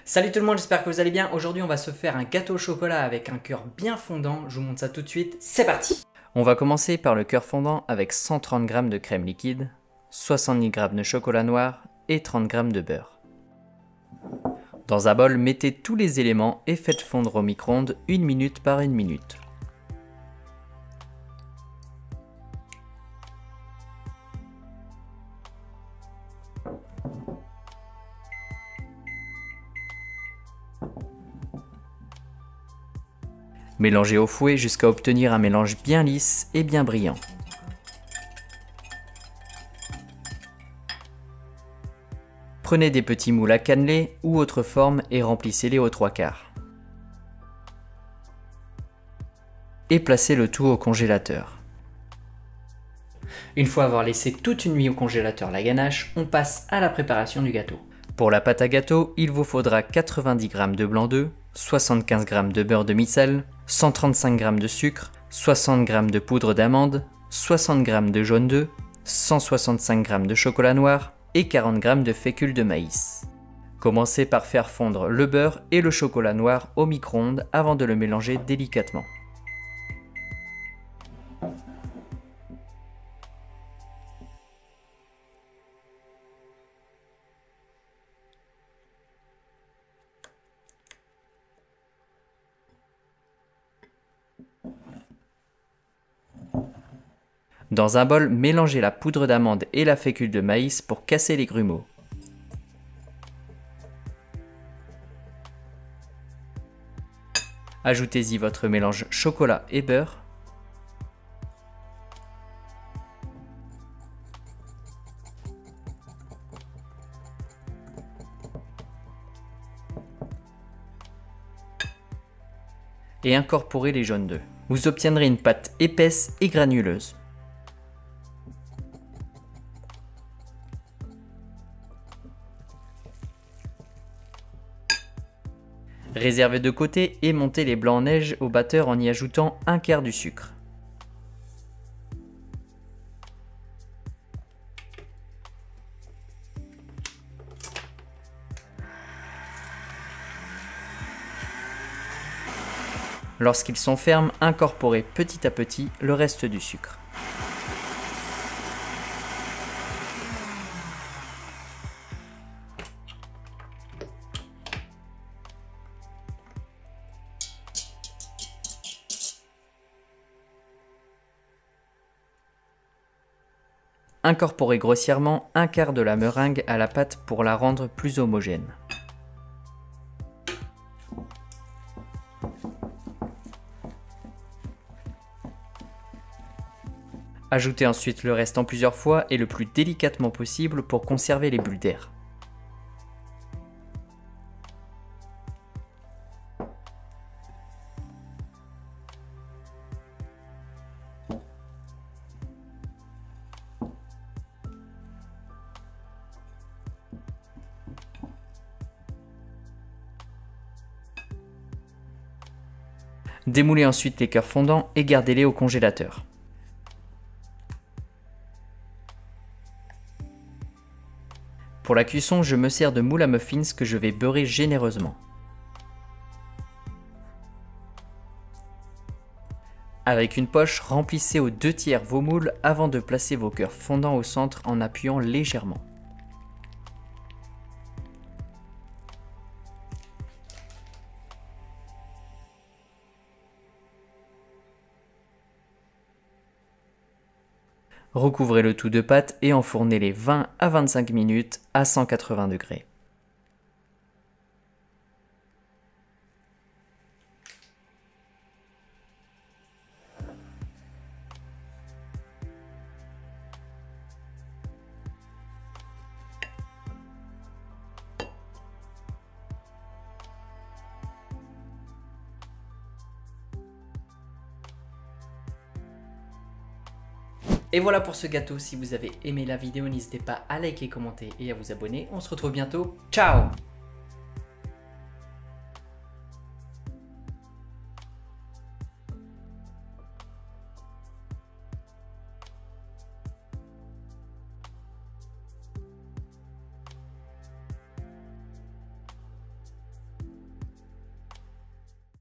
Salut tout le monde, j'espère que vous allez bien. Aujourd'hui on va se faire un gâteau au chocolat avec un cœur bien fondant. Je vous montre ça tout de suite, c'est parti. On va commencer par le cœur fondant avec 130 g de crème liquide, 70 g de chocolat noir et 30 g de beurre. Dans un bol, mettez tous les éléments et faites fondre au micro-ondes 1 minute par 1 minute. Mélangez au fouet jusqu'à obtenir un mélange bien lisse et bien brillant. Prenez des petits moules à cannelés ou autre forme et remplissez-les aux 3/4. Et placez le tout au congélateur. Une fois avoir laissé toute une nuit au congélateur la ganache, on passe à la préparation du gâteau. Pour la pâte à gâteau, il vous faudra 90 g de blanc d'œuf, 75 g de beurre de micelle, 135 g de sucre, 60 g de poudre d'amande, 60 g de jaune d'œuf, 165 g de chocolat noir et 40 g de fécule de maïs. Commencez par faire fondre le beurre et le chocolat noir au micro-ondes avant de le mélanger délicatement. Dans un bol, mélangez la poudre d'amande et la fécule de maïs pour casser les grumeaux. Ajoutez-y votre mélange chocolat et beurre. Et incorporez les jaunes d'œufs. Vous obtiendrez une pâte épaisse et granuleuse. Réservez de côté et montez les blancs en neige au batteur en y ajoutant 1/4 du sucre. Lorsqu'ils sont fermes, incorporez petit à petit le reste du sucre. Incorporez grossièrement 1/4 de la meringue à la pâte pour la rendre plus homogène. Ajoutez ensuite le reste en plusieurs fois et le plus délicatement possible pour conserver les bulles d'air. Démoulez ensuite les cœurs fondants et gardez-les au congélateur. Pour la cuisson, je me sers de moule à muffins que je vais beurrer généreusement. Avec une poche, remplissez aux 2/3 vos moules avant de placer vos cœurs fondants au centre en appuyant légèrement. Recouvrez le tout de pâte et enfournez-les 20 à 25 minutes à 180 degrés. Et voilà pour ce gâteau, si vous avez aimé la vidéo, n'hésitez pas à liker, commenter et à vous abonner. On se retrouve bientôt, ciao!